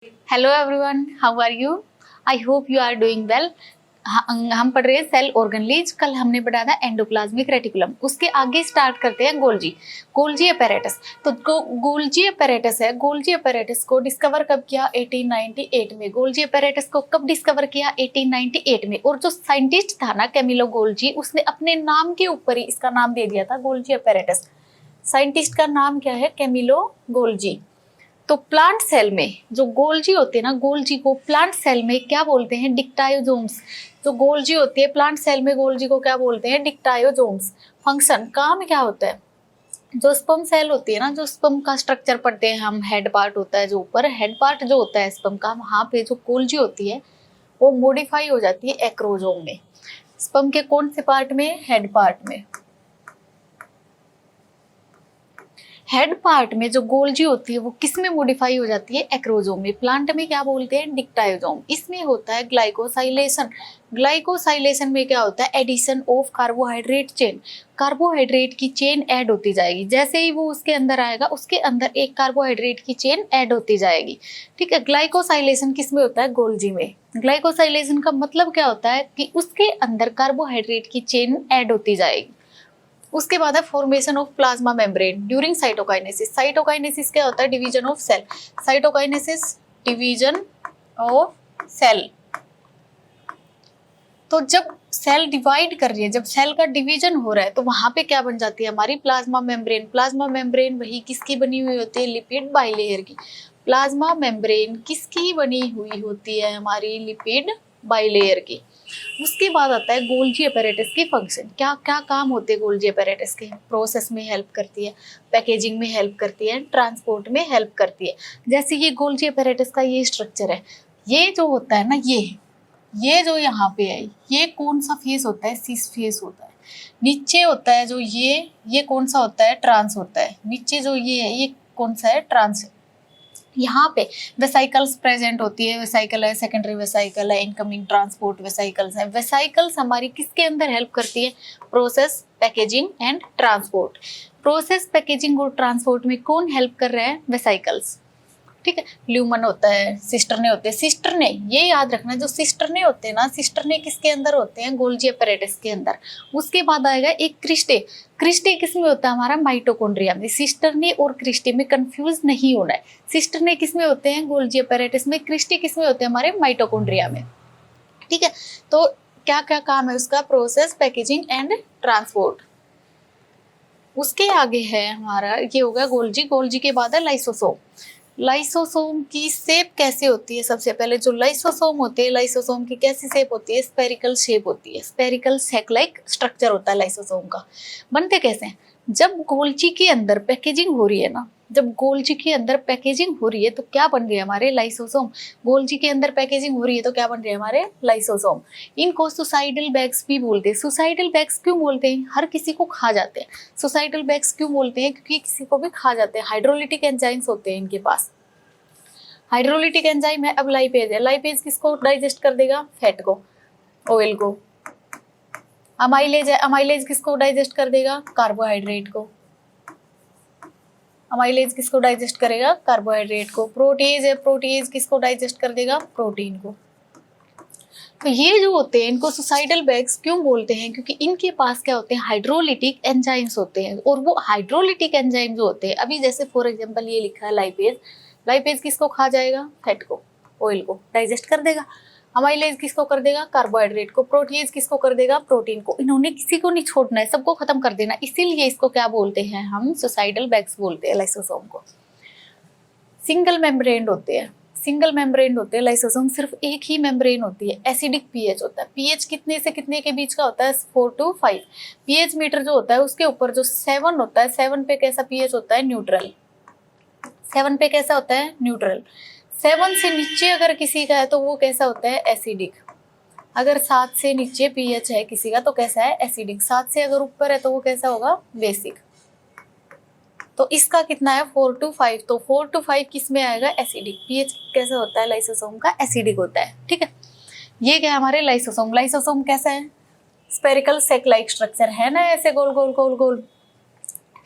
Hello everyone, how are you? I hope you are doing well. हम पढ़ रहे हैं सेल ऑर्गेनेज। कल हमने पढ़ा था एंडोप्लाज्मिक रेटिकुलम। उसके आगे स्टार्ट करते हैं गोल्जी अपैरेटस। तो गोल्जी अपैरेटस है। गोल्जी अपैरेटस को डिस्कवर कब किया? 1898 में। गोल्जी अपैरेटस को कब डिस्कवर किया? 1898 में। और जो साइंटिस्ट था ना कैमिलो गोल्जी, उसने अपने नाम के ऊपर ही इसका नाम दे दिया था गोल्जी अपैरेटस। साइंटिस्ट का नाम क्या है? Camillo Golgi. तो प्लांट सेल में जो गोल्जी होते हैं ना, गोल्जी को प्लांट सेल में क्या बोलते हैं? डिक्टायोजोम्स। जो गोल्जी होती है प्लांट सेल में, गोल्जी को क्या बोलते हैं? डिक्टायोजोम्स। फंक्शन, काम क्या होता है? जो स्पर्म सेल होती है ना, जो स्पर्म का स्ट्रक्चर पढ़ते हैं हम, हेड पार्ट होता है, जो ऊपर हेड पार्ट जो होता है स्पर्म का, वहां पे जो गोल्जी होती है वो मॉडिफाई हो जाती है एक्रोजोम में। स्पर्म के कौन से पार्ट में? हेड पार्ट में। हेड पार्ट में जो गोल्जी होती है वो किस में मॉडिफाई हो जाती है? एक्रोजोम में। प्लांट में क्या बोलते हैं? डिक्टायोजोम। इसमें होता है ग्लाइकोसाइलेशन। ग्लाइकोसाइलेशन में क्या होता है? Addition of carbohydrate chain. Carbohydrate की चेन ऐड होती जाएगी। जैसे ही वो उसके अंदर आएगा, उसके अंदर एक कार्बोहाइड्रेट की चेन ऐड होती जाएगी। ठीक है। ग्लाइकोसाइलेशन किस में होता है? गोल्जी में। ग्लाइकोसाइलेशन का मतलब क्या होता है कि उसके अंदर कार्बोहाइड्रेट की चेन ऐड होती जाएगी। उसके बाद है formation of plasma membrane during cytokinesis. Cytokinesis क्या होता है? Division of cell. Cytokinesis division of cell. तो जब सेल डिवाइड कर रही है, जब सेल का डिवीजन हो रहा है, तो वहां पे क्या बन जाती है? हमारी प्लाज्मा मेम्ब्रेन। प्लाज्मा मेम्ब्रेन वही किसकी बनी हुई होती है? लिपिड बाइलेयर की। प्लाज्मा मेम्ब्रेन किसकी बनी हुई होती है? हमारी लिपिड बाइलेयर की। उसके बाद आता है गोल्जी अपैरेटस की फंक्शन। क्या क्या काम होते हैं गोल्जी अपैरेटस के? प्रोसेस में हेल्प करती है, पैकेजिंग में हेल्प करती है, ट्रांसपोर्ट में हेल्प करती है। जैसे ये गोल्जी अपैरेटस का ये स्ट्रक्चर है, ये जो होता है ना, ये जो यहाँ पे है, ये कौन सा फेस होता है? सिस फेस होता है। नीचे होता है जो ये कौन सा होता है? ट्रांस होता है। नीचे जो ये है, ये कौन सा है? ट्रांस है। यहाँ पे वेसाइकल्स प्रेजेंट होती है। वेसाइकल है, सेकेंडरी वेसाइकल है, इनकमिंग ट्रांसपोर्ट वेसाइकल्स है। वेसाइकल्स हमारी किसके अंदर हेल्प करती है? Process, packaging and transport. Process, packaging और ट्रांसपोर्ट में कौन हेल्प कर रहे हैं? वेसाइकल्स। ठीक है। ल्यूमन होता है, सिस्टरने होते हैं। सिस्टरने, ये याद रखना, जो सिस्टरने होते हैं ना, सिस्टरने किसके अंदर होते हैं? गोल्जी अपैरेटस के अंदर। उसके बाद आएगा एक क्रिस्टे। क्रिस्टे किस में होता है? हमारा माइटोकॉन्ड्रिया में। सिस्टरने और क्रिस्टे में कंफ्यूज नहीं होना है। सिस्टरने किस में होते हैं? गोल्जी अपैरेटस में। क्रिस्टे किस में होते हैं? हमारे माइटोकॉन्ड्रिया में। ठीक है। तो क्या क्या काम है उसका? Process, packaging and transport. उसके आगे है हमारा, ये होगा गोल्जी। गोल्जी के बाद है लाइसोसोम। लाइसोसोम की शेप कैसे होती है? सबसे पहले जो लाइसोसोम होते हैं, लाइसोसोम की कैसी शेप होती है? स्पेरिकल शेप होती है। स्पेरिकल सैक लाइक स्ट्रक्चर होता है लाइसोसोम का। बनते कैसे हैं? जब गोल्जी के अंदर पैकेजिंग हो रही है ना, जब गोल्जी के अंदर पैकेजिंग हो रही है तो क्या बन रही है? हमारे लाइसोसोम। गोल्जी के अंदर पैकेजिंग हो रही है तो क्या बन रहे हैं? हमारे लाइसोसोम। इनको सुसाइडल बैग्स भी बोलते हैं। सुसाइडल बैग्स क्यों बोलते हैं? हर किसी को खा जाते हैं। सुसाइडल बैग्स क्यों बोलते हैं? क्योंकि किसी को भी खा जाते हैं। हाइड्रोलिटिक एंजाइम्स होते हैं इनके पास। हाइड्रोलिटिक एंजाइम है। अब लाइपेज है। लाइपेज किसको डाइजेस्ट कर देगा? फैट को, ऑयल को। अमाइलेज है। अमाइलेज किसको डाइजेस्ट कर देगा? कार्बोहाइड्रेट को। अमाइलेज किसको डाइजेस्ट करेगा? कार्बोहाइड्रेट को। प्रोटीज है। प्रोटीज किसको डाइजेस्ट कर देगा? प्रोटीन को। तो ये जो होते हैं, इनको सुसाइडल बैग्स क्यों बोलते हैं? क्योंकि इनके पास क्या होते हैं? हाइड्रोलिटिक एंजाइम्स होते हैं। और वो हाइड्रोलिटिक एंजाइम जो होते हैं, अभी जैसे फॉर एग्जांपल ये लिखा है लाइपेज। लाइपेज किसको खा जाएगा? फैट को, ऑयल को डाइजेस्ट कर देगा। अमाइलेज किसको कर देगा? कार्बोहाइड्रेट को। प्रोटीज किसको कर देगा? प्रोटीन को। इन्होंने किसी को नहीं छोड़ना है, सबको खत्म कर देना। इसीलिए इसको क्या बोलते हैं हम? सुसाइडल बैग्स बोलते हैं लाइसोसोम को। सिंगल मेम्ब्रेन होते हैं। सिंगल मेम्ब्रेन होते हैं लाइसोसोम। सिर्फ एक ही मेम्ब्रेन होती है। एसिडिक पीएच होता है। पीएच कितने से कितने के बीच का होता है? 4 to 5। पीएच मीटर जो होता है उसके ऊपर जो 7 होता है, 7 पे कैसा पीएच होता है? न्यूट्रल। 7 पे कैसा होता है? न्यूट्रल। 7 से नीचे अगर किसी का है तो वो कैसा होता है? एसिडिक। अगर 7 से नीचे पीएच है किसी का तो कैसा है? एसिडिक। 7 से अगर ऊपर है तो वो कैसा होगा? बेसिक। तो इसका कितना है? 4 to 5। तो 4 to 5 किस में आएगा? एसिडिक। पीएच कैसा होता है लाइसोसोम का? एसिडिक होता है। ठीक है। ये क्या है हमारे लाइसोसोम। लाइसोसोम कैसा है? स्पेरिकल सेक लाइक स्ट्रक्चर है ना, ऐसे गोल गोल गोल गोल।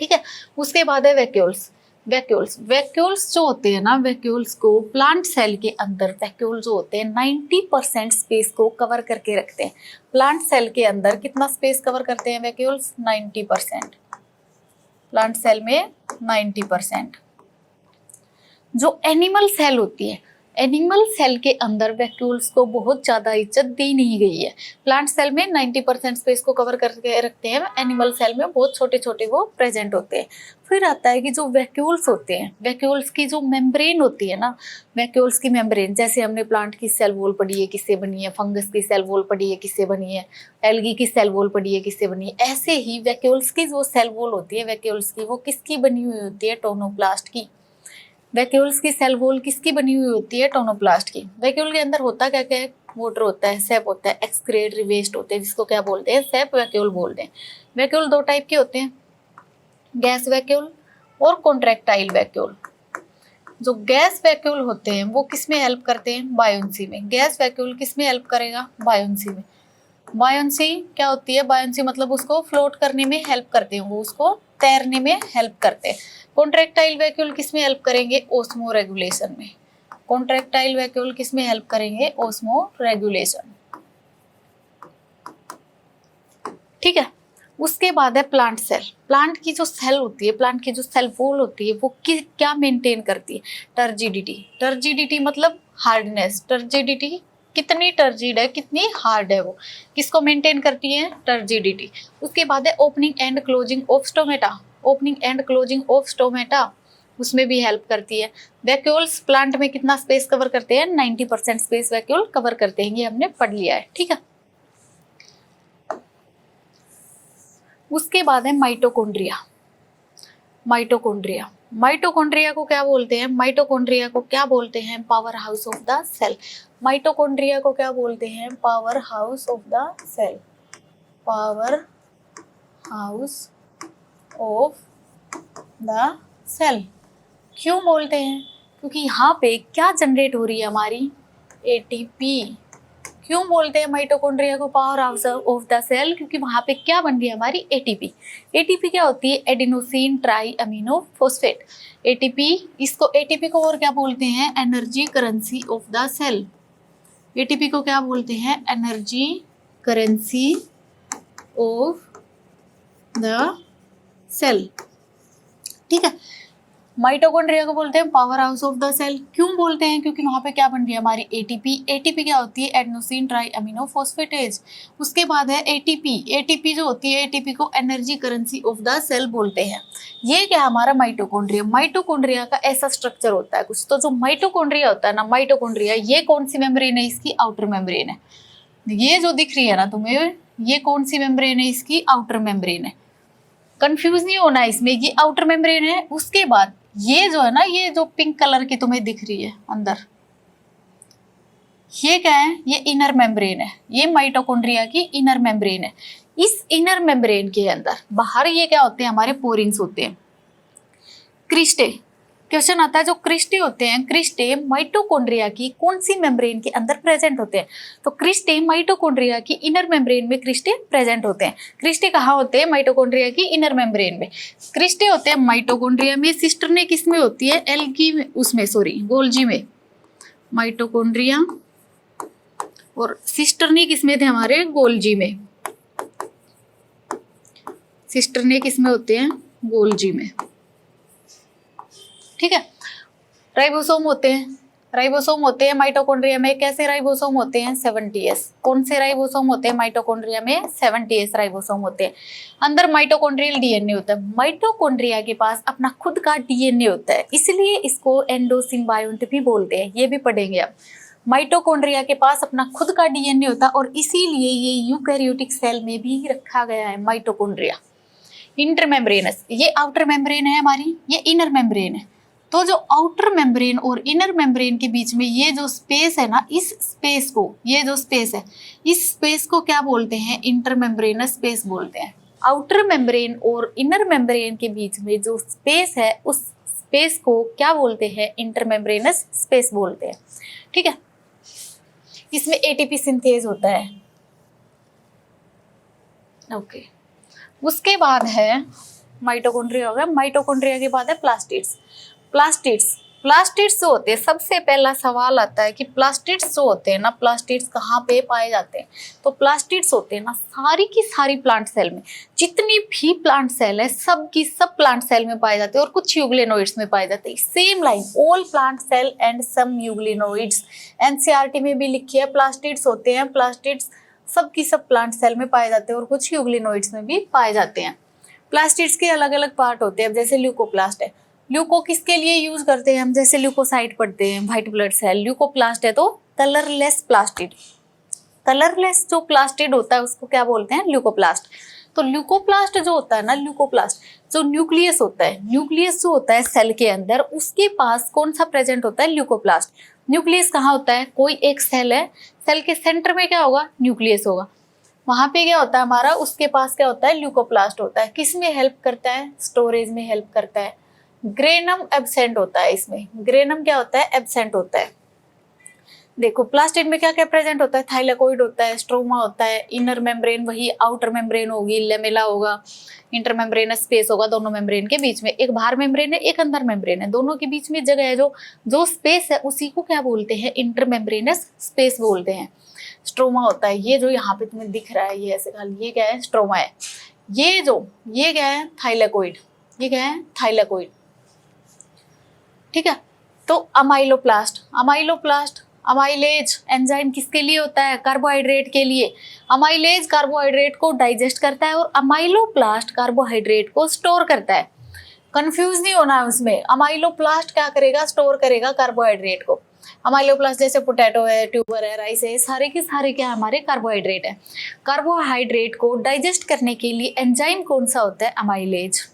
ठीक है। उसके बाद है वैक्यूल्स। वैक्यूल्स, वैक्यूल्स जो होते हैं ना, वैक्यूल्स को प्लांट सेल के अंदर वैक्यूल जो होते हैं 90% स्पेस को कवर करके रखते हैं। प्लांट सेल के अंदर कितना स्पेस कवर करते हैं वैक्यूल्स? 90%। प्लांट सेल में 90%। जो एनिमल सेल होती है, एनिमल सेल के अंदर वैक्यूल्स को बहुत ज़्यादा इज्जत दी नहीं गई है। प्लांट सेल में 90% स्पेस को कवर करके रखते हैं, एनिमल सेल में बहुत छोटे छोटे वो प्रेजेंट होते हैं। फिर आता है कि जो वैक्यूल्स होते हैं, वैक्यूल्स की जो मेम्ब्रेन होती है ना, वैक्यूल्स की मेम्ब्रेन, जैसे हमने प्लांट की सेल वॉल पढ़ी है किससे बनी है, फंगस की सेल वॉल पढ़ी है किससे बनी है, एल्गी की सेल वॉल पढ़ी है किससे बनी है, ऐसे ही वैक्यूल्स की जो सेल वॉल होती है वैक्यूल्स की, वो किसकी बनी हुई होती है? टोनोप्लास्ट की। वैक्यूल्स की सेल वॉल किसकी बनी हुई होती है? टोनोप्लास्ट की। वैक्यूल के अंदर होता क्या क्या है? वाटर होता है, सेप होता है, एक्सक्रीटरी वेस्ट होते हैं, जिसको क्या बोलते हैं? सेप वैक्यूल बोलते हैं। वैक्यूल दो टाइप के होते हैं, गैस वैक्यूल और कॉन्ट्रैक्टाइल वैक्यूल। जो गैस वैक्यूल होते हैं वो किस में हेल्प करते हैं? बायोन्सी में। गैस वैक्यूल किस में हेल्प करेगा? बायोन्सी में। बायोन्सी क्या होती है? बायोन्सी मतलब उसको फ्लोट करने में हेल्प करते हैं, वो उसको तैरने में हेल्प करते हैं। कॉन्ट्रैक्टाइल वैक्यूल किस में हेल्प करेंगे? ओस्मो रेगुलेशन में। कॉन्ट्रैक्टाइल वैक्यूल किस में हेल्प करेंगे? Osmo regulation. ठीक है। उसके बाद है प्लांट सेल। प्लांट की जो सेल होती है, प्लांट की जो सेल वॉल होती है, वो क्या मेंटेन करती है? टर्जिडिटी। टर्जिडिटी मतलब हार्डनेस। टर्जिडिटी कितनी टर्जिड है, कितनी हार्ड है, वो किसको मेंटेन करती है? टर्जिडिटी। उसके बाद है opening and closing of stomata. Opening and closing of stomata उसमें भी हेल्प करती है। वैक्यूल्स प्लांट में कितना स्पेस कवर करते हैं? 90% स्पेस वैक्यूल कवर करते हैं, ये हमने पढ़ लिया है। ठीक है। उसके बाद है माइटोकॉन्ड्रिया। माइटोकॉन्ड्रिया, माइटोकॉन्ड्रिया को क्या बोलते हैं? माइटोकॉन्ड्रिया को क्या बोलते हैं? Power house of the cell. Mitochondria को क्या बोलते हैं? Power house of the cell. Power house of the cell क्यों बोलते हैं? क्योंकि यहाँ पे क्या जनरेट हो रही है हमारी? एटीपी। क्यों बोलते हैं माइटोकॉन्ड्रिया को power house of the cell? क्योंकि वहां पे क्या बन रही है हमारी? एटीपी। एटीपी क्या होती है? Adenosine tri amino phosphate. ATP, इसको एटीपी को और क्या बोलते हैं? Energy currency of the cell. ATP को क्या बोलते हैं? Energy currency of the cell. ठीक है। माइटोकॉन्ड्रिया को बोलते हैं power house of the cell. क्यों बोलते हैं? क्योंकि वहां पे क्या बन रही है हमारी? एटीपी। एटीपी क्या होती है? Adenosine try amino फोस्फेटेज। उसके बाद है एटीपी। एटीपी जो होती है, एटीपी को energy currency of the cell बोलते हैं। ये क्या हमारा माइटोकॉन्ड्रिया? माइटोकॉन्ड्रिया का ऐसा स्ट्रक्चर होता है कुछ। तो जो माइटोकॉन्ड्रिया होता है ना, माइटोकॉन्ड्रिया, ये कौन सी मेम्ब्रेन है? इसकी आउटर मेम्ब्रेन है। ये जो दिख रही है ना तुम्हें, ये कौन सी मेम्ब्रेन है? इसकी आउटर मेम्ब्रेन है। कंफ्यूज नहीं होना इसमें, ये आउटर मेम्ब्रेन है। उसके बाद ये जो है ना, ये जो पिंक कलर की तुम्हें दिख रही है अंदर, ये क्या है? ये इनर मेम्ब्रेन है। ये माइटोकॉन्ड्रिया की इनर मेम्ब्रेन है। इस इनर मेम्ब्रेन के अंदर बाहर ये क्या होते हैं? हमारे पोरिन्स होते हैं। क्रिस्टे, क्वेश्चन आता है जो क्रिस्टे होते हैं, क्रिस्टे माइटोकॉन्ड्रिया की कौन सी मेम्ब्रेन के अंदर प्रेजेंट होते हैं? तो क्रिस्टे माइटोकॉन्ड्रिया की इनर मेम्ब्रेन में क्रिस्टे प्रेजेंट होते हैं। क्रिस्टे कहाँ होते हैं? माइटोकॉन्ड्रिया की इनर मेम्ब्रेन में क्रिस्टे होते हैं। माइटोकॉन्ड्रिया में सिस्टर ने किस में होती है? एल्गी में, उसमें सॉरी गोल्जी में। माइटोकॉन्ड्रिया और सिस्टर ने किस में थे? हमारे गोल्जी में। सिस्टर ने किस में होते हैं? गोल्जी में। ठीक है। राइबोसोम होते हैं। राइबोसोम होते हैं माइटोकॉन्ड्रिया में। कैसे राइबोसोम होते हैं? 70S। कौन से राइबोसोम होते हैं माइटोकॉन्ड्रिया में? 70S राइबोसोम होते हैं। अंदर माइटोकॉन्ड्रियल डीएनए होता है। माइटोकॉन्ड्रिया के पास अपना खुद का डीएनए होता है, इसलिए इसको एंडोसिम्बायोन्ट भी बोलते हैं। ये भी पढ़ेंगे अब। माइटोकॉन्ड्रिया के पास अपना खुद का डीएनए होता है और इसीलिए ये यूकैरियोटिक सेल में भी रखा गया है माइटोकॉन्ड्रिया। इंटरमेम्ब्रेनस, ये आउटर मेम्ब्रेन है हमारी, ये इनर मेम्ब्रेन है। तो जो आउटर मेम्ब्रेन और इनर मेम्ब्रेन के बीच में ये जो स्पेस है ना, इस स्पेस को, ये जो स्पेस है, इस स्पेस को क्या बोलते हैं? इंटरमेम्ब्रेनस स्पेस बोलते हैं। आउटर मेम्ब्रेन और इनर मेम्ब्रेन के बीच में जो स्पेस है, उस स्पेस को क्या बोलते हैं? इंटरमेम्ब्रेनस स्पेस बोलते हैं। ठीक है। इसमें एटीपी सिंथेज होता है। ओके। उसके बाद है माइटोकॉन्ड्रिया हो गया। माइटोकॉन्ड्रिया के बाद है प्लास्टिड्स। प्लास्टिड्स, प्लास्टिड्स जो होते हैं, सबसे पहला सवाल आता है कि प्लास्टिड्स जो होते हैं ना, प्लास्टिड्स कहाँ पे पाए जाते हैं? तो प्लास्टिड्स होते हैं ना सारी की सारी प्लांट सेल में, जितनी भी प्लांट सेल है सब की सब प्लांट सेल में पाए जाते हैं और कुछ यूग्लिनोइड्स में पाए जाते हैं। Same line, all plant cell and some euglenoids, NCERT में भी लिखी है प्लास्टिड्स होते हैं, प्लास्टिड्स सब की सब प्लांट सेल में पाए जाते हैं और कुछ यूग्लिनोइड्स में भी पाए जाते हैं। प्लास्टिड्स के अलग अलग पार्ट होते हैं। अब जैसे ल्यूकोप्लास्ट है, ल्यूको किसके लिए यूज करते हैं हम? जैसे ल्यूकोसाइट पढ़ते हैं, व्हाइट ब्लड सेल। ल्यूकोप्लास्ट है तो कलरलेस प्लास्टिड, कलरलेस जो प्लास्टिड होता है उसको क्या बोलते हैं? ल्यूकोप्लास्ट। तो ल्यूकोप्लास्ट जो होता है ना, ल्यूकोप्लास्ट जो न्यूक्लियस होता है, न्यूक्लियस जो होता है सेल के अंदर, उसके पास कौन सा प्रेजेंट होता है? ल्यूकोप्लास्ट। न्यूक्लियस कहाँ होता है? कोई एक सेल है, सेल के सेंटर में क्या होगा? न्यूक्लियस होगा। वहां पे क्या होता है हमारा? उसके पास क्या होता है? ल्यूकोप्लास्ट होता है। किस में हेल्प करता है? स्टोरेज में हेल्प करता है। ग्रेनम एब्सेंट होता है इसमें। ग्रेनम क्या होता है? एब्सेंट होता है। देखो प्लास्टिड में क्या क्या प्रेजेंट होता है? थाइलेकोइड होता है, स्ट्रोमा होता है, इनर मेम्ब्रेन वही आउटर मेम्ब्रेन होगी, लेमेला होगा, इंटर मेम्ब्रेनस स्पेस होगा दोनों मेम्ब्रेन के बीच में। एक बाहर मेम्ब्रेन है, एक अंदर मेम्ब्रेन है, दोनों के बीच में जगह है जो स्पेस है उसी को क्या बोलते हैं? इंटर मेम्ब्रेनस स्पेस बोलते हैं। स्ट्रोमा होता है, ये जो यहाँ पे तुम्हें दिख रहा है ये ऐसे खाली, ये क्या है? स्ट्रोमा है। ये क्या है? थाइलेकोइड। ये क्या है? थाइलेकोइड। ठीक है। तो अमाइलोप्लास्ट, अमाइलेज एंजाइम किसके लिए होता है? कार्बोहाइड्रेट के लिए। अमाइलेज कार्बोहाइड्रेट को डाइजेस्ट करता है और अमाइलोप्लास्ट कार्बोहाइड्रेट को स्टोर करता है। कंफ्यूज नहीं होना है उसमें। अमाइलोप्लास्ट क्या करेगा? स्टोर करेगा कार्बोहाइड्रेट को। अमाइलोप्लास्ट जैसे पोटैटो है, ट्यूबर है, राइस है, सारे के सारे क्या हमारे? कार्बोहाइड्रेट है। कार्बोहाइड्रेट को डाइजेस्ट करने के लिए एंजाइम कौन सा होता है? अमाइलेज।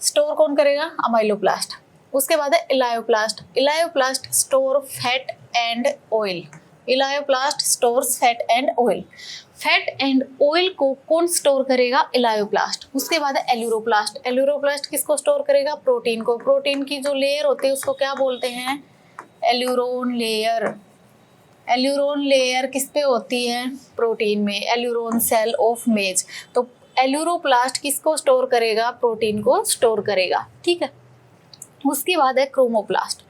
स्टोर कौन करेगा? अमाइलोप्लास्ट। उसके बाद है elaioplast. Elaioplast store fat and oil. Elaioplast stores fat and oil. Fat and oil को कौन स्टोर करेगा? इलायोप्लास्ट। उसके बाद है एल्यूरोप्लास्ट। एल्यूरोप्लास्ट किसको स्टोर करेगा? प्रोटीन को। प्रोटीन की जो लेयर होती है उसको क्या बोलते हैं? Aleurone layer. एल्यूरोन लेयर किस पे होती है? प्रोटीन में। एल्यूरोन सेल ऑफ मेज। तो एल्यूरोप्लास्ट किसको स्टोर करेगा? प्रोटीन को स्टोर करेगा। ठीक है। उसके बाद है क्रोमोप्लास्ट।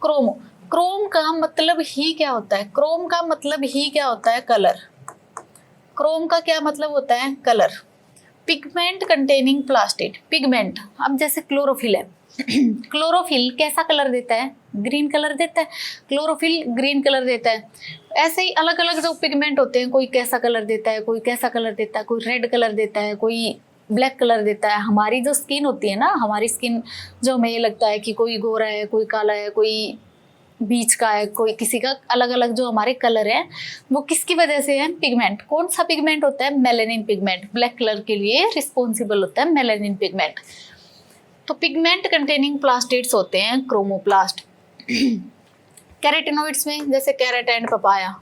क्रोम का मतलब ही क्या होता है? क्रोम का मतलब ही क्या होता है? कलर। क्रोम का क्या मतलब होता है? Colour. Pigment containing plastid. Pigment, अब जैसे क्लोरोफिल है, क्लोरोफिल कैसा कलर देता है? ग्रीन कलर देता है। क्लोरोफिल ग्रीन कलर देता है। ऐसे ही अलग अलग जो पिगमेंट होते हैं, कोई कैसा कलर देता है, कोई कैसा कलर देता है, कोई रेड कलर देता है, कोई ब्लैक कलर देता है। हमारी जो स्किन होती है ना, हमारी स्किन जो हमें ये लगता है कि कोई गोरा है, कोई काला है, कोई बीच का है, कोई किसी का अलग अलग जो हमारे कलर है वो किसकी वजह से है? पिगमेंट। कौन सा पिगमेंट होता है? Melanin pigment. ब्लैक कलर के लिए रिस्पॉन्सिबल होता है मेलेनिन पिगमेंट। तो पिगमेंट कंटेनिंग प्लास्टिड्स होते हैं क्रोमोप्लास्ट। कैरोटीनॉइड्स में जैसे carrot and papaya.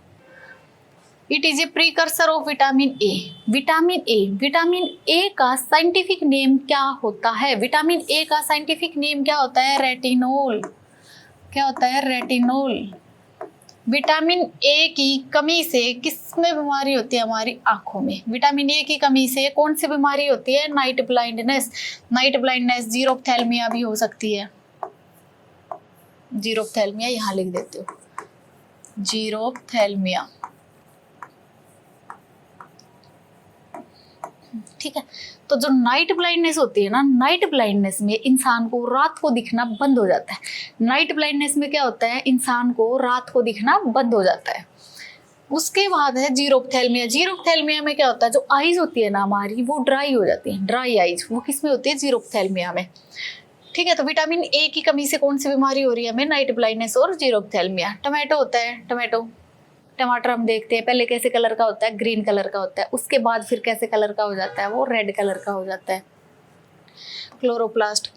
It is a precursor of vitamin A. Vitamin A का साइंटिफिक नेम क्या होता है? विटामिन ए का साइंटिफिक नेम क्या होता है? रेटिनोल। क्या होता है? रेटिनोल। विटामिन ए की कमी से किस में बीमारी होती है? हमारी आंखों में। विटामिन ए की कमी से कौन सी बीमारी होती है? Night blindness. नाइट ब्लाइंडनेस, जीरोप्थेल्मिया भी हो सकती है। जीरोप्थेल्मिया यहाँ लिख देते हो, जीरोप्थेल्मिया। ठीक है। तो जो नाइट ब्लाइंडनेस होती है ना, नाइट ब्लाइंडनेस में इंसान को रात को दिखना बंद हो जाता है। नाइट ब्लाइंडनेस में क्या होता है? इंसान को रात को दिखना बंद हो जाता है। उसके बाद है जीरोप्थेल्मिया। जीरोप्थेल्मिया में क्या होता है? जो आईज होती है ना हमारी, वो ड्राई हो जाती है। ड्राई आईज वो किस में होती है? जीरोप्थेल्मिया में। ठीक है। तो विटामिन ए की कमी से कौन सी बीमारी हो रही है हमें? नाइट ब्लाइंडनेस और जीरोप्थेल्मिया। टमाटो होता है, टमाटर हम देखते हैं पहले कैसे कलर का होता है? ग्रीन कलर का होता है। उसके बाद फिर कैसे कलर का हो जाता है? वो रेड कलर का हो जाता है। क्लोरोप्लास्ट,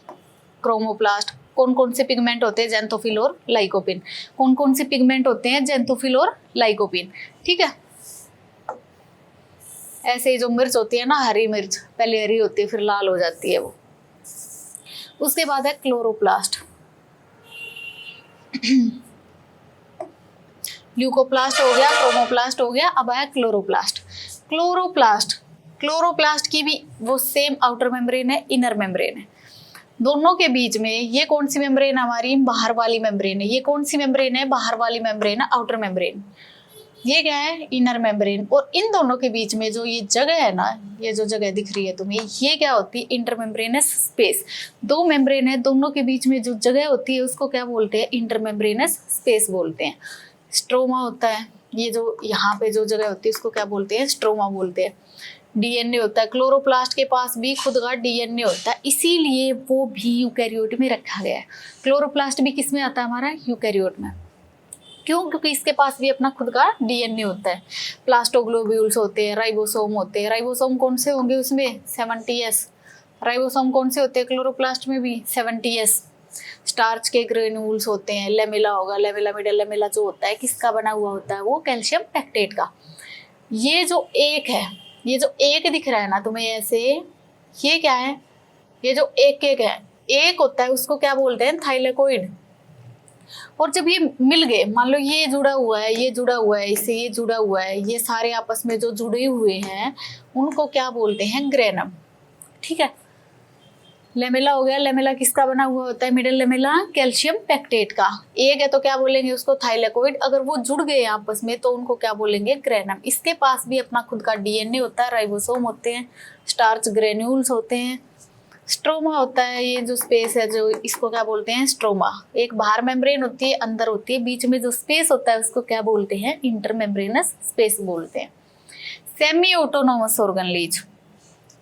क्रोमोप्लास्ट, कौन कौन से पिगमेंट होते हैं? ज़ैंथोफिल और लाइकोपिन। कौन कौन से पिगमेंट होते हैं? ज़ैंथोफिल और लाइकोपिन। ठीक है। ऐसे ही जो मिर्च होती है ना, हरी मिर्च, पहले हरी होती है फिर लाल हो जाती है वो। उसके बाद है क्लोरोप्लास्ट। ल्यूकोप्लास्ट हो गया, क्रोमोप्लास्ट हो गया, अब आया क्लोरोप्लास्ट। क्लोरोप्लास्ट की भी वो सेम आउटर मेम्ब्रेन है, इनर मेम्ब्रेन है। दोनों के बीच में ये कौन सी मेम्ब्रेन हमारी, बाहर वाली मेम्ब्रेन है। ये कौन सी मेम्ब्रेन है, बाहर वाली मेम्ब्रेन है, आउटर मेम्ब्रेन। ये क्या है, इनर मेम्ब्रेन। और इन दोनों के बीच में जो ये जगह है ना, ये जो जगह दिख रही है तुम्हें, ये क्या होती है, इंटरमेम्ब्रेनस स्पेस। दो मेम्ब्रेन है, दोनों के बीच में जो जगह होती है उसको क्या बोलते हैं, इंटरमेम्ब्रेनस स्पेस बोलते हैं। स्ट्रोमा होता है, ये जो यहाँ पे जो जगह होती है उसको क्या बोलते हैं, स्ट्रोमा बोलते हैं। डीएनए होता है, क्लोरोप्लास्ट के पास भी खुद का डीएनए होता है, इसीलिए वो भी यूकैरियोट में रखा गया है। क्लोरोप्लास्ट भी किस में आता है, हमारा यूकैरियोट में। क्यों, क्योंकि इसके पास भी अपना खुद का डीएनए होता है। प्लास्टोग्लोब्यूल्स होते हैं, राइबोसोम होते हैं। राइबोसोम कौन से होंगे उसमें, 70S। राइबोसोम कौन से होते हैं, क्लोरोप्लास्ट में भी 70S। स्टार्च के ग्रेन्यूल्स होते हैं, लेमेला होगा, लेमेला मिडल लेमेला जो होता है किसका बना हुआ होता है, वो कैल्शियम पैक्टेट का। ये जो एक है, ये जो एक दिख रहा है ना तुम्हें ऐसे, ये क्या है, ये जो एक एक है, एक होता है उसको क्या बोलते हैं, थाइलेकोइड। और जब ये मिल गए, मान लो ये जुड़ा हुआ है, ये जुड़ा हुआ है, इससे ये जुड़ा हुआ है, ये सारे आपस में जो जुड़े हुए हैं उनको क्या बोलते हैं, ग्रेनम। ठीक है, लेमेला हो गया, लेमेला किसका बना हुआ होता है, मिडिल लेमेला कैल्शियम पैक्टेट का। एक है तो क्या बोलेंगे उसको, थाइलेकोइड। अगर वो जुड़ गए आपस में तो उनको क्या बोलेंगे, ग्रेनम। इसके पास भी अपना खुद का डीएनए होता है, राइबोसोम होते हैं, स्टार्च ग्रेन्यूल्स होते हैं, स्ट्रोमा होता है, ये जो स्पेस है जो इसको क्या बोलते हैं, स्ट्रोमा। एक बाहर मेम्ब्रेन होती है, अंदर होती है, बीच में जो स्पेस होता है उसको क्या बोलते हैं, इंटरमेम्ब्रेनस स्पेस बोलते हैं। Semi autonomous organelles,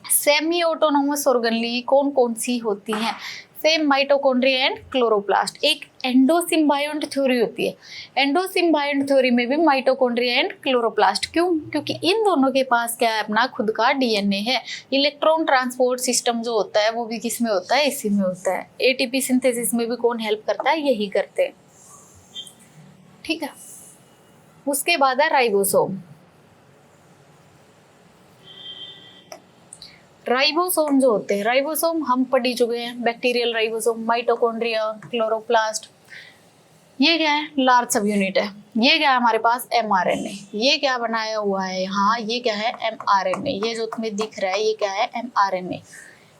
semi autonomous organelle कौन कौन सी होती हैं, सेम माइटोकॉन्ड्रिया एंड क्लोरोप्लास्ट। एक एंडोसिम्बायोंट थ्योरी होती है, एंडोसिम्बायोंट थ्योरी में भी माइटोकॉन्ड्रिया एंड क्लोरोप्लास्ट। क्यों, क्योंकि इन दोनों के पास क्या है, अपना खुद का डीएनए है। इलेक्ट्रॉन ट्रांसपोर्ट सिस्टम जो होता है वो भी किस में होता है, इसी में होता है। एटीपी सिंथेसिस में भी कौन हेल्प करता है, यही करते हैं। ठीक है, उसके बाद है राइबोसोम। राइबोसोम जो होते हैं, राइबोसोम हम पढ़ चुके हैं, बैक्टीरियल राइबोसोम, माइटोकॉन्ड्रिया, क्लोरोप्लास्ट। ये क्या है, लार्ज सब यूनिट है। ये क्या है हमारे पास, एमआरएनए। ये क्या बनाया हुआ है यहाँ, ये क्या है, एमआरएनए। ये जो तुम्हें दिख रहा है ये क्या है, एमआरएनए।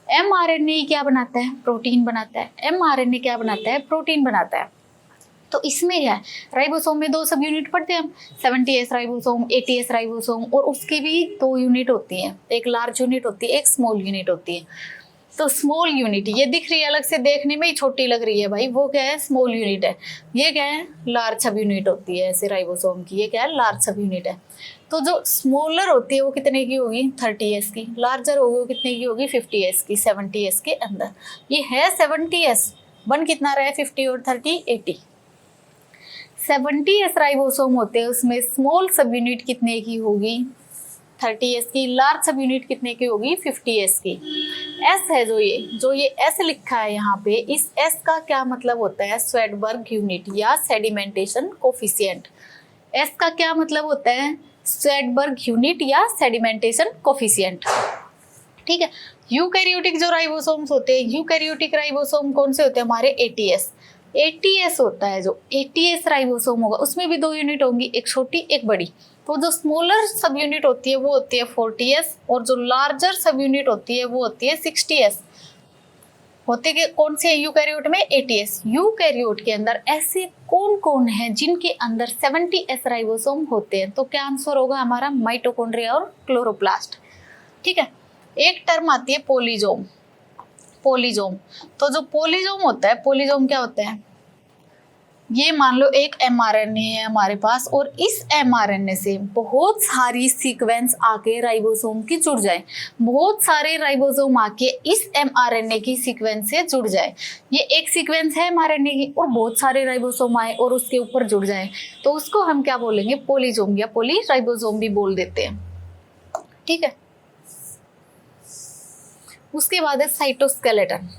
एमआरएनए क्या बनाता है, प्रोटीन बनाता है। एमआरएनए क्या बनाता है, प्रोटीन बनाता है। तो इसमें क्या है, राइबोसोम में दो सब यूनिट पढ़ते हैं हम, 70S राइबोसोम, 80S राइबोसोम। और उसकी भी दो यूनिट होती हैं, एक लार्ज यूनिट होती है, एक स्मॉल यूनिट होती है। तो स्मॉल यूनिट ये दिख रही है अलग से, देखने में ही छोटी लग रही है भाई, वो क्या है, स्मॉल यूनिट है। ये क्या है, लार्ज सब यूनिट होती है ऐसे राइबोसोम की, ये क्या है, लार्ज सब यूनिट है। तो जो स्मॉलर होती है वो कितने की होगी, 30S की। लार्जर होगी वो कितने की होगी, 50S की, 70S के अंदर। ये है 70S, बन कितना रहा है, 50 और 30, 80। 70S राइबोसोम होते हैं, उसमें स्मॉल सब यूनिट कितने की होगी, 30S की। लार्ज सब यूनिट कितने की होगी, 50S की। S है जो ये S लिखा है यहाँ पे, इस S का क्या मतलब होता है, स्वेडबर्ग यूनिट या सेडिमेंटेशन कोफिशिएंट। S का क्या मतलब होता है, स्वेडबर्ग यूनिट या सेडिमेंटेशन कोफिशिएंट। ठीक है, यूकैरियोटिक जो राइबोसोम्स होते हैं, यूकैरियोटिक राइबोसोम कौन से होते हैं हमारे, 80S होता है। जो 80S राइबोसोम होगा उसमें भी दो यूनिट होंगी, एक छोटी एक बड़ी। तो जो स्मॉलर सब यूनिट होती है वो होती है 40S, और जो लार्जर सब यूनिट होती है वो होती है 60S। होते के कौन से यूकैरियोट में, 80S। यूकैरियोट के अंदर ऐसे कौन कौन है जिनके अंदर 70S राइबोसोम होते हैं, तो क्या आंसर होगा हमारा, माइटोकॉन्ड्रिया और क्लोरोप्लास्ट। ठीक है, एक टर्म आती है पोलीजोम। पोलीजोम, तो जो पोलीजोम होता है, पोलीजोम क्या होता है, ये मान लो एक एमआरएनए है हमारे पास, और इस एमआरएनए से बहुत सारी सीक्वेंस आके राइबोसोम की जुड़ जाए। बहुत सारे राइबोसोम आके इस एमआरएनए की सीक्वेंस से जुड़ जाए। ये एक सीक्वेंस है एमआरएनए की, और बहुत सारे राइबोसोम आए और उसके ऊपर जुड़ जाए, तो उसको हम क्या बोलेंगे, पोलीजोम या पोली राइबोसोम भी बोल देते हैं। ठीक है, उसके बाद है साइटोस्केलेटन।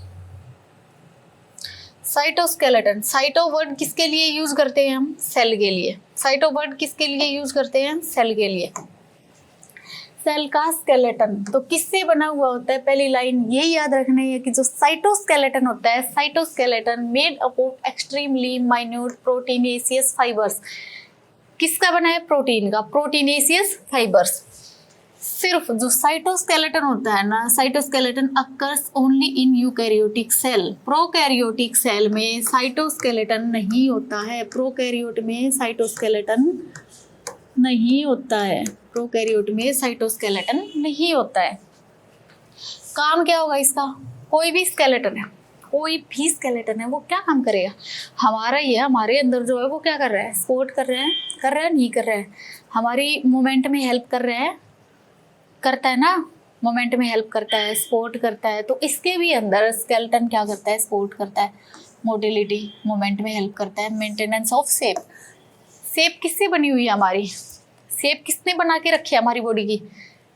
साइटोस्केलेटन, साइटो वर्ड किसके लिए यूज करते हैं हम, सेल के लिए। साइटो वर्ड किसके लिए यूज करते हैं, सेल के लिए। सेल का स्केलेटन तो किससे बना हुआ होता है, पहली लाइन ये याद रखनी है कि जो साइटोस्केलेटन होता है, cytoskeleton made up of extremely minute proteinaceous fibres. किसका बना है, प्रोटीन का, प्रोटीनेशियस फाइबर्स। सिर्फ जो साइटोस्केलेटन होता है ना, cytoskeleton occurs only in eukaryotic cell. Prokaryotic cell में साइटोस्केलेटन नहीं होता है, प्रोकैरियोट में साइटोस्केलेटन नहीं होता है, प्रोकैरियोट में साइटोस्केलेटन नहीं होता है। काम क्या होगा इसका? कोई भी स्केलेटन है, कोई भी स्केलेटन है, वो क्या काम करेगा? हमारा ये हमारे अंदर जो है वो क्या कर रहा है? सपोर्ट कर रहा है नहीं कर रहा है? हमारी मूवमेंट में हेल्प कर रहा है, करता है ना, मोमेंट में हेल्प करता है, सपोर्ट करता है। तो इसके भी अंदर स्केलेटन क्या करता है? सपोर्ट करता है, मोटिलिटी, मोमेंट में हेल्प करता है, मेंटेनेंस ऑफ शेप। शेप किससे बनी हुई है हमारी? शेप किसने बना के रखी है हमारी बॉडी की?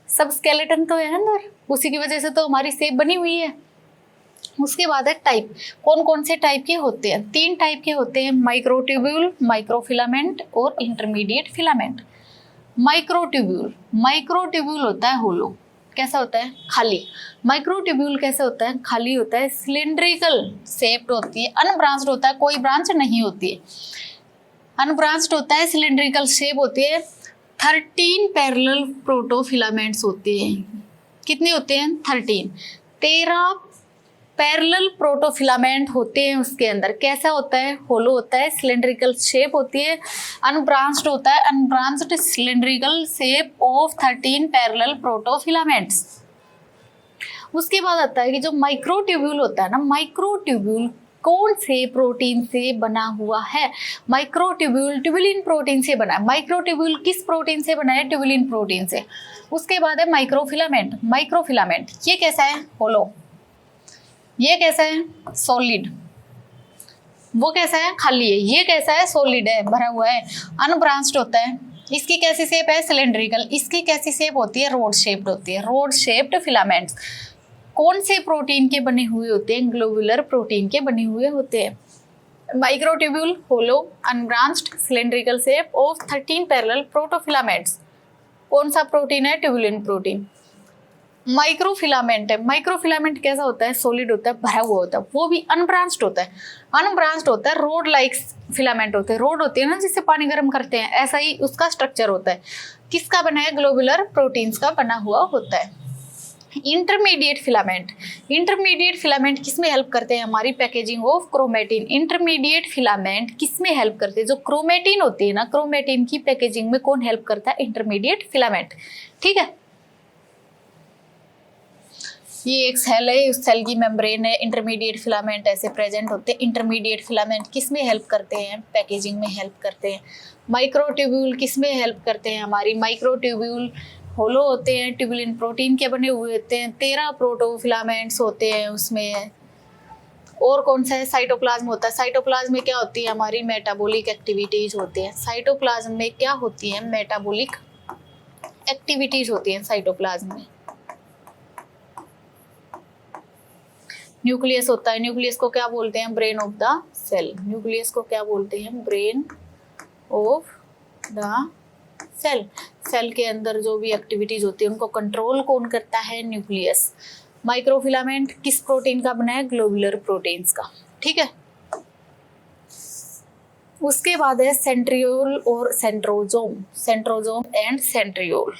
सब स्केलेटन तो है अंदर, उसी की वजह से तो हमारी शेप बनी हुई है। उसके बाद है टाइप। कौन कौन से टाइप के होते हैं? 3 टाइप के होते हैं, माइक्रोट्यूब्यूल, माइक्रोफिलामेंट और इंटरमीडिएट फिलामेंट। माइक्रोट्यूब्यूल होता है होलो, कैसा होता है? खाली। माइक्रोट्यूब्यूल कैसा होता है? खाली होता है, सिलिंड्रिकल शेप्ड होती है, अनब्रांच्ड होता है, कोई ब्रांच नहीं होती है, अनब्रांच्ड होता है, सिलिंड्रिकल शेप होती है। 13 पैरेलल प्रोटोफिलामेंट्स होते हैं। कितने होते हैं? 13 पैरेलल प्रोटोफिलामेंट होते हैं उसके अंदर। कैसा होता है? होलो होता है, सिलिंड्रिकल शेप होती है, अनब्रांच्ड होता है, unbranched cylindrical shape of 13 parallel protofilaments. उसके बाद आता है कि जो माइक्रोट्यूब्यूल होता है ना, माइक्रोट्यूब्यूल कौन से प्रोटीन से बना हुआ है? माइक्रोट्यूब्यूल ट्यूबुलिन प्रोटीन से बना है। माइक्रोट्यूब्यूल किस प्रोटीन से बना है? ट्यूबुलिन प्रोटीन से। उसके बाद है माइक्रोफिलामेंट। माइक्रोफिलामेंट ये कैसा है? होलो। ये कैसा है? सॉलिड। वो कैसा है? खाली है। ये कैसा है? सॉलिड है, भरा हुआ है, अनब्रांच्ड होता है। इसकी कैसी शेप है? सिलिंड्रिकल। इसकी कैसी शेप होती है? रोड शेप्ड होती है, रोड शेप्ड फिलामेंट्स। कौन से प्रोटीन के बने हुए होते हैं? ग्लोबुलर प्रोटीन के बने हुए होते हैं। Microtubule, hollow, unbranched, cylindrical shape of 13 parallel protofilaments. कौन सा प्रोटीन है? Tubulin protein. माइक्रोफिलामेंट है। माइक्रोफिलामेंट कैसा होता है? सॉलिड होता है, भरा हुआ होता है, वो भी अनब्रांच्ड होता है। अनब्रांच्ड होता है, रोड लाइक फिलामेंट होते हैं। रोड होती है ना जिससे पानी गर्म करते हैं, ऐसा ही उसका स्ट्रक्चर होता है। किसका बना है? ग्लोबुलर प्रोटीन्स का बना हुआ होता है। Intermediate filament. इंटरमीडिएट फिलामेंट किसमें हेल्प करते हैं? हमारी packaging of chromatin. Intermediate filament किसमें हेल्प करते हैं? जो क्रोमेटिन होती है ना, क्रोमेटिन की पैकेजिंग में कौन हेल्प करता है? Intermediate filament. ठीक है, ये एक सेल है, उस सेल की मेम्ब्रेन है, इंटरमीडिएट फिलामेंट ऐसे प्रेजेंट होते हैं। इंटरमीडिएट फिलामेंट किस में हेल्प करते हैं? पैकेजिंग में हेल्प करते हैं। माइक्रोट्यूब्यूल किस में हेल्प करते हैं? हमारी माइक्रोट्यूब्यूल होलो होते हैं, ट्यूबुलिन प्रोटीन के बने हुए होते हैं, 13 प्रोटोफिलामेंट्स होते हैं उसमें। और कौन सा है? साइटोप्लाज्म होता है। साइटोप्लाज्म में क्या होती है? हमारी मेटाबॉलिक एक्टिविटीज होती हैं। साइटोप्लाज्म में क्या होती है? मेटाबॉलिक एक्टिविटीज होती हैं साइटोप्लाज्म में। न्यूक्लियस होता है। न्यूक्लियस को क्या बोलते हैं? Brain of the cell. Nucleus को क्या बोलते हैं? Brain of the cell. Cell के अंदर जो भी एक्टिविटीज होती है उनको कंट्रोल कौन करता है? न्यूक्लियस। माइक्रोफिलामेंट किस प्रोटीन का बना है? ग्लोबुलर प्रोटीन्स का। ठीक है, उसके बाद है सेंट्रियोल और centrosome. Centrosome and centriole.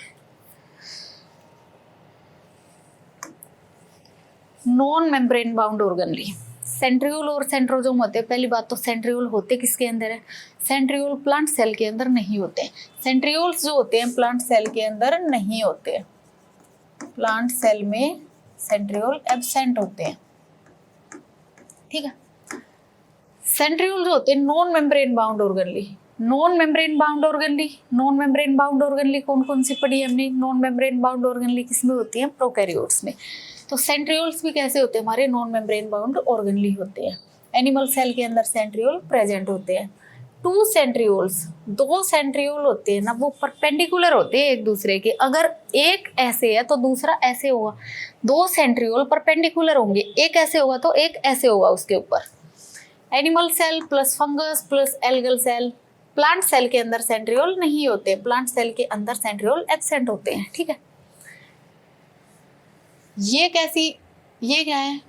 Non membrane bound organelle. Centriole और सेंट्रोजोम होते हैं। पहली बात तो सेंट्रियोल होते किसके अंदर है? सेंट्रियोल प्लांट सेल के अंदर नहीं होते। सेंट्रियोल्स जो होते हैं प्लांट सेल के अंदर नहीं होते। प्लांट सेल में सेंट्रियोल एब्सेंट होते हैं। ठीक है, सेंट्रियोल जो होते हैं non membrane bound organelle. Non membrane bound organelle, non membrane bound organelle कौन कौन सी पढ़ी हमने? नॉन मेम्ब्रेन बाउंड ऑर्गेनली किसमें होती है? प्रोकैरियोट्स में। तो सेंट्रियोल्स भी कैसे होते हैं? हमारे नॉन मेम्ब्रेन बाउंड ऑर्गेनली होते हैं। एनिमल सेल के अंदर सेंट्रियोल प्रेजेंट होते हैं। 2 सेंट्रियोल्स, 2 सेंट्रियोल होते हैं ना, वो परपेंडिकुलर होते हैं एक दूसरे के। अगर एक ऐसे है तो दूसरा ऐसे होगा। 2 सेंट्रियोल परपेंडिकुलर होंगे, एक ऐसे होगा तो एक ऐसे होगा उसके ऊपर। Animal cell plus fungus plus algal cell. Plant cell के अंदर सेंट्रियोल नहीं होते। प्लांट सेल के अंदर सेंट्रियोल एब्सेंट होते हैं। ठीक है, ये कैसी, ये क्या है?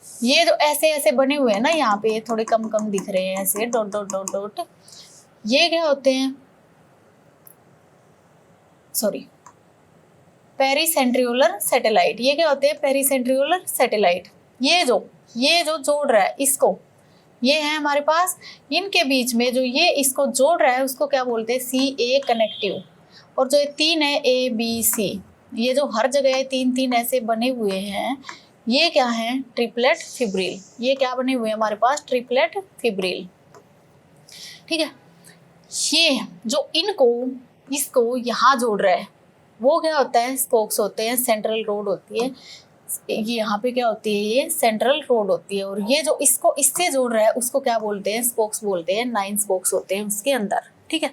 ये जो ऐसे ऐसे बने हुए हैं ना, यहाँ पे थोड़े कम कम दिख रहे हैं ऐसे डॉट डॉट डॉट डॉट, ये क्या होते हैं? Sorry, pericentriolar satellite. ये क्या होते हैं? Pericentriolar satellite. ये जो जोड़ रहा है इसको, ये है हमारे पास, इनके बीच में जो ये इसको जोड़ रहा है उसको क्या बोलते हैं? CA connective. और जो ये 3 है ABC, ये जो हर जगह 3 ऐसे बने हुए हैं, ये क्या है? Triplet fibril. ये क्या बने हुए हैं हमारे पास? Triplet fibril. ठीक है, ये जो इसको यहाँ जोड़ रहा है वो क्या होता है? स्पोक्स होते हैं, सेंट्रल रोड होती है। ये यहाँ पे क्या होती है? ये सेंट्रल रोड होती है। और ये जो इसको इससे जोड़ रहा है उसको क्या बोलते हैं? स्पोक्स बोलते हैं। 9 स्पोक्स होते हैं उसके अंदर। ठीक है,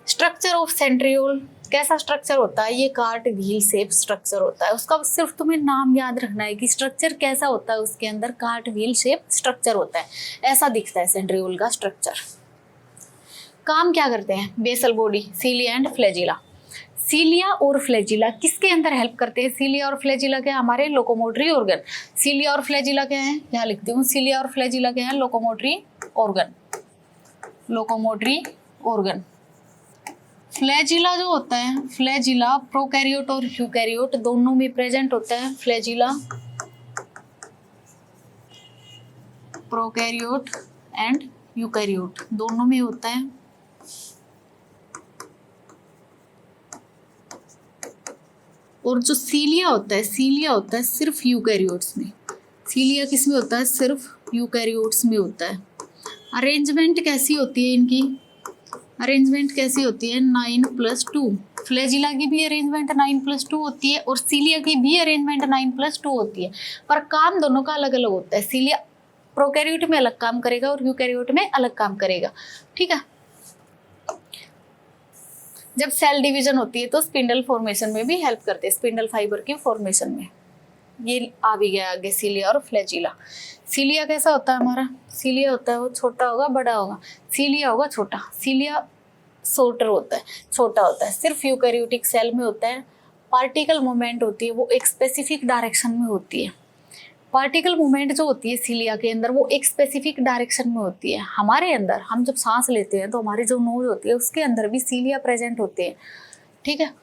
स्ट्रक्चर ऑफ सेंट्रियोल कैसा स्ट्रक्चर होता है? ये कार्ट व्हील शेप स्ट्रक्चर होता है। उसका सिर्फ तुम्हें नाम याद रखना है कि स्ट्रक्चर कैसा होता है। उसके अंदर कार्ट व्हील शेप स्ट्रक्चर होता है, ऐसा दिखता है सेंट्रियोल का स्ट्रक्चर। काम क्या करते हैं? Basal body, cilia and flagella. Cilia और फ्लैजिला किसके अंदर हेल्प करते हैं? सीलिया और फ्लैजिला क्या? हमारे लोकोमोटरी ऑर्गन। सीलिया और फ्लैजिला क्या है? यहाँ लिखती हूँ, सीलिया और फ्लैजिला क्या है? Locomotory organ. Locomotory organ. Flagella जो होता है, फ्लैजिला प्रोकैरियोट और यूकैरियोट दोनों में प्रेजेंट होता है। फ्लैजिला प्रोकैरियोट एंड यूकैरियोट दोनों में होता है। और जो सीलिया होता है सिर्फ यूकैरियोट्स में। सीलिया किस में होता है? सिर्फ यूकैरियोट्स में होता है। अरेंजमेंट कैसी होती है इनकी? अरेंजमेंट कैसी होती है? 9+2। फ्लैजिला की भी अरेंजमेंट 9+2 होती है और सीलिया की भी अरेंजमेंट 9+2 होती है, पर काम दोनों का अलग अलग होता है। सीलिया प्रोकैरियोट में अलग काम करेगा और यूकैरियोट में अलग काम करेगा। ठीक है, जब सेल डिवीजन होती है तो स्पिंडल फॉर्मेशन में भी हेल्प करते हैं, स्पिंडल फाइबर के फॉर्मेशन में। ये आ भी गया आगे सीलिया और फ्लैजिला। सीलिया कैसा होता है हमारा? सीलिया होता है वो छोटा होगा बड़ा होगा, सीलिया होगा छोटा। सीलिया शॉर्टर होता है, छोटा होता है, सिर्फ यूकैरियोटिक सेल में होता है। पार्टिकल मूवमेंट होती है वो एक स्पेसिफिक डायरेक्शन में होती है। पार्टिकल मूवमेंट जो होती है सीलिया के अंदर वो एक स्पेसिफिक डायरेक्शन में होती है। हमारे अंदर हम जब सांस लेते हैं तो हमारी जो नोज होती है उसके अंदर भी सीलिया प्रेजेंट होते हैं। ठीक है,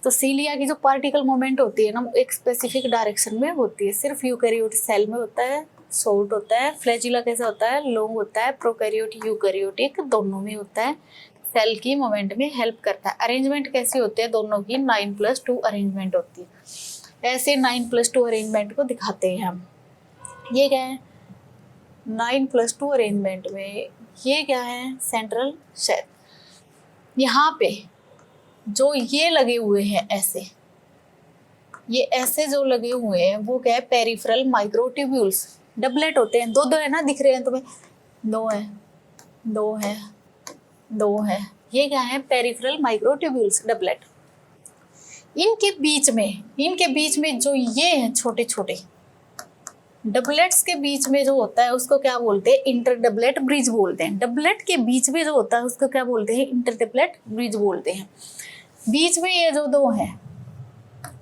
तो सीलिया की जो पार्टिकल मूवमेंट होती है ना वो एक स्पेसिफिक डायरेक्शन में होती है। सिर्फ यूकैरियोटिक सेल में होता है, शॉर्ट होता है। फ्लैजिला कैसा होता है? लॉन्ग होता है। प्रोकैरियोटिक यूकैरियोटिक दोनों में होता है, सेल की मूवमेंट में हेल्प करता है। अरेंजमेंट कैसी होती है? दोनों की 9+2 अरेंजमेंट होती है। ऐसे 9+2 अरेंजमेंट को दिखाते हैं हम। ये क्या है? 9+2 अरेंजमेंट में ये क्या है? Central cell. यहाँ पे जो ये लगे हुए हैं ऐसे, ये ऐसे जो लगे हुए हैं वो क्या है? Peripheral microtubules. डबलेट होते हैं, दो है ना, दिख रहे हैं तुम्हें? दो है। ये क्या है? Peripheral microtubules, doublet. इनके बीच में जो ये हैं छोटे छोटे डबलेट्स के बीच में जो होता है उसको क्या बोलते हैं? इंटर डबलेट ब्रिज बोलते हैं। डबलेट के बीच में जो होता है उसको क्या बोलते हैं? इंटर डबलेट ब्रिज बोलते हैं। बीच में ये जो दो हैं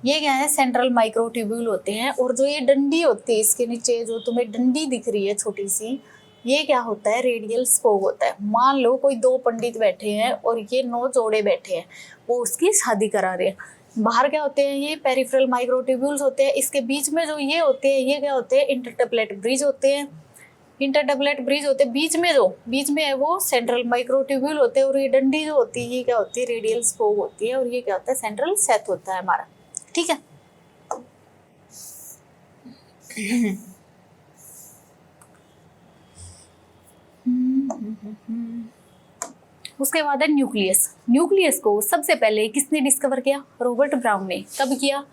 ये क्या है? सेंट्रल माइक्रोट्यूब्यूल होते हैं। और जो ये डंडी होती है इसके नीचे जो तुम्हें डंडी दिख रही है छोटी सी, ये क्या होता है? रेडियल स्पोक होता है। मान लो कोई 2 पंडित बैठे हैं और ये 9 जोड़े बैठे हैं, वो उसकी शादी करा रहे हैं। बाहर क्या होते हैं? ये पेरिफेरल माइक्रोट्यूब्यूल्स होते हैं। इसके बीच में जो ये होते हैं ये क्या होते हैं? इंटरडबलेट ब्रिज होते हैं। इंटरडबलेट ब्रिज होते हैं। बीच में है वो सेंट्रल माइक्रोट्यूब्यूल होते हैं। और ये डंडी जो होती है ये क्या होती है? रेडियल स्पोक होती है। और ये क्या होता है? सेंट्रल सेथ होता है हमारा। ठीक है, उसके बाद है न्यूक्लियस। न्यूक्लियस को सबसे पहले किसने डिस्कवर किया? रॉबर्ट ब्राउन ने। कब किया?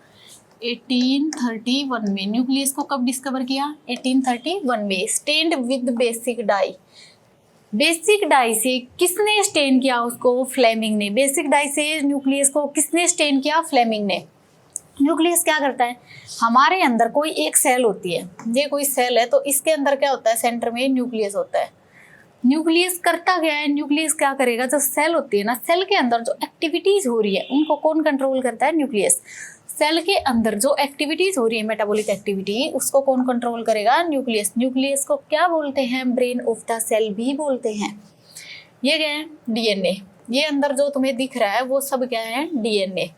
1831 में। न्यूक्लियस को कब डिस्कवर किया? 1831 में। Stained with basic dye. Basic dye से किसने स्टेन किया उसको? फ्लेमिंग ने। बेसिक डाई से न्यूक्लियस को किसने स्टेन किया? फ्लेमिंग ने। न्यूक्लियस क्या करता है? हमारे अंदर कोई एक सेल होती है, ये कोई सेल है तो इसके अंदर क्या होता है? सेंटर में न्यूक्लियस होता है। न्यूक्लियस करता क्या है? न्यूक्लियस क्या करेगा? जो सेल होती है ना, सेल के अंदर जो एक्टिविटीज हो रही है उनको कौन कंट्रोल करता है? न्यूक्लियस। सेल के अंदर जो एक्टिविटीज हो रही है, मेटाबॉलिक एक्टिविटी, उसको कौन कंट्रोल करेगा? न्यूक्लियस। न्यूक्लियस को क्या बोलते हैं? ब्रेन ऑफ द सेल भी बोलते हैं। ये क्या है? डीएनए। ये अंदर जो तुम्हें दिख रहा है वो सब क्या है? डीएनए।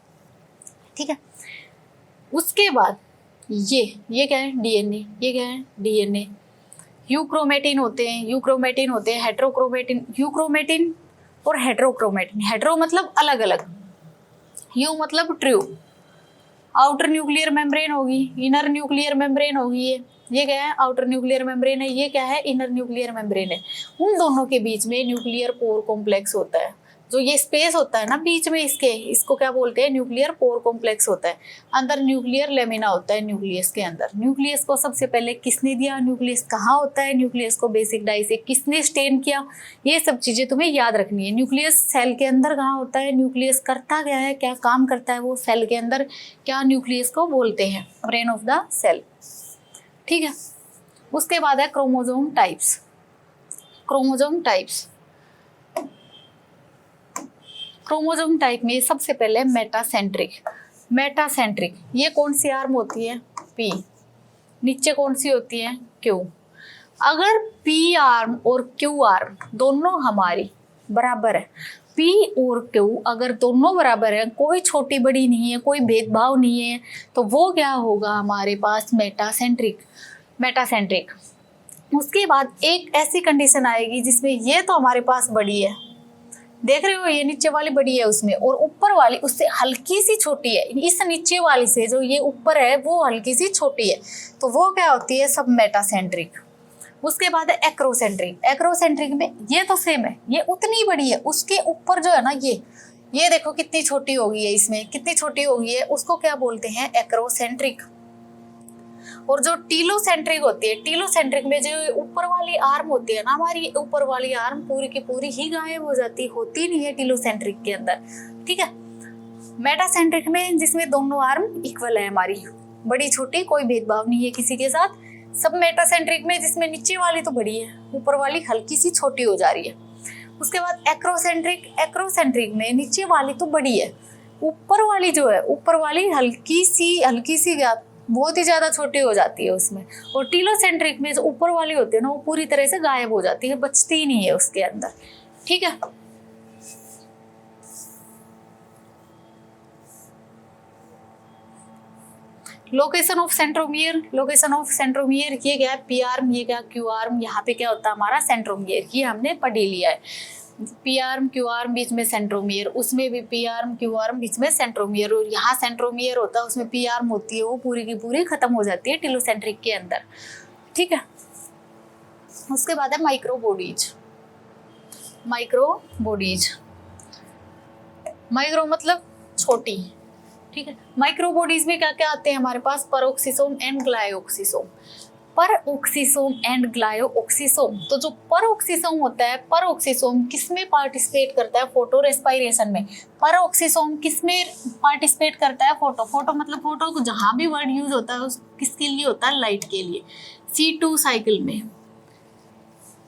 ठीक है। उसके बाद ये क्या है, डीएनए, ये क्या है, डीएनए। यूक्रोमेटिन होते हैं, यूक्रोमेटिन होते हैं, हेट्रोक्रोमेटिन, यूक्रोमेटिन और हेट्रोक्रोमेटिन। हेट्रो मतलब अलग अलग, यू मतलब ट्रू। आउटर न्यूक्लियर मेम्ब्रेन होगी, इनर न्यूक्लियर मेम्ब्रेन होगी, ये क्या है, आउटर न्यूक्लियर मेम्ब्रेन है, ये क्या है, इनर न्यूक्लियर मेम्ब्रेन है। उन दोनों के बीच में न्यूक्लियर पोर कॉम्प्लेक्स होता है। जो ये स्पेस होता है ना बीच में इसके, इसको क्या बोलते हैं, न्यूक्लियर पोर कॉम्प्लेक्स होता है। अंदर न्यूक्लियर लेमिना होता है न्यूक्लियस के अंदर। न्यूक्लियस को सबसे पहले किसने दिया, न्यूक्लियस कहाँ होता है, न्यूक्लियस को बेसिक डाई से किसने स्टेन किया, ये सब चीजें तुम्हें याद रखनी है। न्यूक्लियस सेल के अंदर कहाँ होता है, न्यूक्लियस करता क्या है, क्या काम करता है वो सेल के अंदर, क्या न्यूक्लियस को बोलते हैं, ब्रेन ऑफ द सेल। ठीक है। उसके बाद है chromosome types. Chromosome types, chromosome type में सबसे पहले मेटासेंट्रिक। मेटासेंट्रिक ये कौन सी आर्म होती है, पी। नीचे कौन सी होती है, क्यू। अगर पी आर्म और क्यू आर्म दोनों हमारी बराबर है, पी और क्यू अगर दोनों बराबर है, कोई छोटी बड़ी नहीं है, कोई भेदभाव नहीं है, तो वो क्या होगा हमारे पास, मेटासेंट्रिक। मेटासेंट्रिक। उसके बाद एक ऐसी कंडीशन आएगी जिसमें ये तो हमारे पास बड़ी है, देख रहे हो ये नीचे वाली बड़ी है उसमें, और ऊपर वाली उससे हल्की सी छोटी है। इस नीचे वाली से जो ये ऊपर है वो हल्की सी छोटी है, तो वो क्या होती है, सब मेटासेंट्रिक। उसके बाद है एक्रोसेंट्रिक। एक्रोसेंट्रिक में ये तो सेम है, ये उतनी बड़ी है, उसके ऊपर जो है ना ये देखो कितनी छोटी हो गई है, इसमें कितनी छोटी हो गई है, उसको क्या बोलते हैं, एक्रोसेंट्रिक। और जो टीलोसेंट्रिक होती है, टीलोसेंट्रिक में जो ऊपर वाली आर्म होती है ना हमारी, ऊपर वाली आर्म पूरी की पूरी ही गायब हो जाती, होती नहीं है टीलोसेंट्रिक के अंदर। ठीक है। मेटासेंट्रिक में जिसमें दोनों आर्म इक्वल है हमारी, बड़ी छोटी कोई भेदभाव नहीं है किसी के साथ। सब मेटासेंट्रिक में जिसमें नीचे वाली तो बड़ी है, ऊपर वाली हल्की सी छोटी हो जा रही है। उसके बाद एक्रोसेंट्रिक। एक्रोसेंट्रिक में नीचे वाली तो बड़ी है, ऊपर वाली जो है, ऊपर वाली हल्की सी बहुत ही ज्यादा छोटी हो जाती है उसमें। और टीलोसेंट्रिक में जो ऊपर वाली होती है ना, वो पूरी तरह से गायब हो जाती है, बचती ही नहीं है उसके अंदर। ठीक है। Location of centromere. Location of centromere ये क्या है, पी आर्म, ये क्या क्यू आर्म, यहाँ पे क्या होता है हमारा सेंट्रोमियर, ये हमने पढ़ ही लिया है। पी आर्म क्यू आर्म बीच में सेंट्रोमियर, उसमें भी पी आर्म क्यू आर्म बीच में सेंट्रोमियर, और यहाँ सेंट्रोमियर होता है उसमें पी आर्म होती है, वो पूरी की पूरी खत्म हो जाती है टीलोसेंट्रिक के अंदर। ठीक है। उसके बाद है माइक्रोबॉडीज। माइक्रोबॉडीज, माइक्रो मतलब छोटी। ठीक है। माइक्रोबॉडीज में क्या क्या आते हैं हमारे पास, peroxisome and glyoxysome. Peroxisome and glyoxysome. तो जो परऑक्सीसोम होता है, परऑक्सीसोम किसमें पार्टिसिपेट करता है, फोटो रेस्पिरेशन में। परऑक्सीसोम किसमें पार्टिसिपेट करता है, फोटो मतलब फोटो जहां भी वर्ड यूज होता है उस किसके लिए होता है, लाइट के लिए। C2 साइकिल में।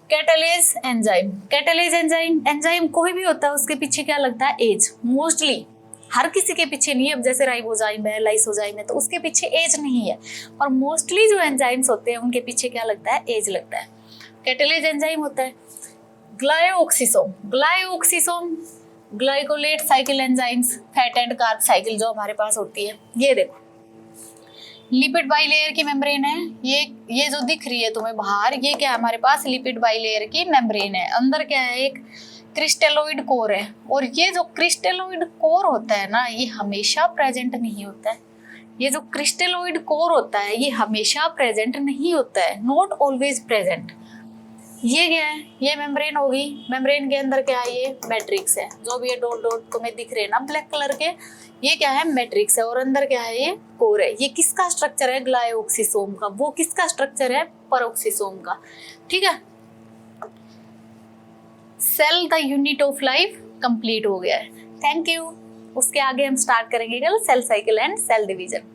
Catalase enzyme. कैटालेज एंजाइम कोई भी होता है उसके पीछे क्या लगता है, एज। मोस्टली हर किसी के पीछे नहीं है, अब जैसे राइबोजाइम है, लाइसोजाइम है, तो उसके पीछे एज नहीं है, और मोस्टली जो एंजाइम्स होते हैं उनके पीछे क्या लगता है, एज लगता है। कैटालेज एंजाइम होता है। Glyoxysome. Glyoxysome glycolate cycle enzymes, fat and carb cycle जो हमारे पास होती है। ये देखो लिपिड बाइलेयर की मेम्ब्रेन है, ये जो दिख रही है तुम्हें बाहर, ये क्या है हमारे पास, लिपिड बाइलेयर की मेम्ब्रेन है। अंदर क्या है, एक क्रिस्टेलोइड कोर है, और ये जो क्रिस्टेलोइड कोर होता है ना, ये हमेशा प्रेजेंट नहीं होता है। ये जो क्रिस्टेलोइड कोर होता है ये हमेशा प्रेजेंट नहीं होता है, नॉट ऑलवेज प्रेजेंट। ये क्या है, ये मेम्ब्रेन होगी, मेम्ब्रेन के अंदर क्या है, ये मैट्रिक्स है, जो भी ये डॉट डॉट तुम्हें दिख रहे हैं ना ब्लैक कलर के, ये क्या है, मैट्रिक्स है, और अंदर क्या है, ये कोर है। ये किसका स्ट्रक्चर है, ग्लायोक्सीसोम का। वो किसका स्ट्रक्चर है, परऑक्सीसोम का। ठीक है। Cell the unit of life complete हो गया है। Thank you. उसके आगे हम स्टार्ट करेंगे कल cell cycle and cell division.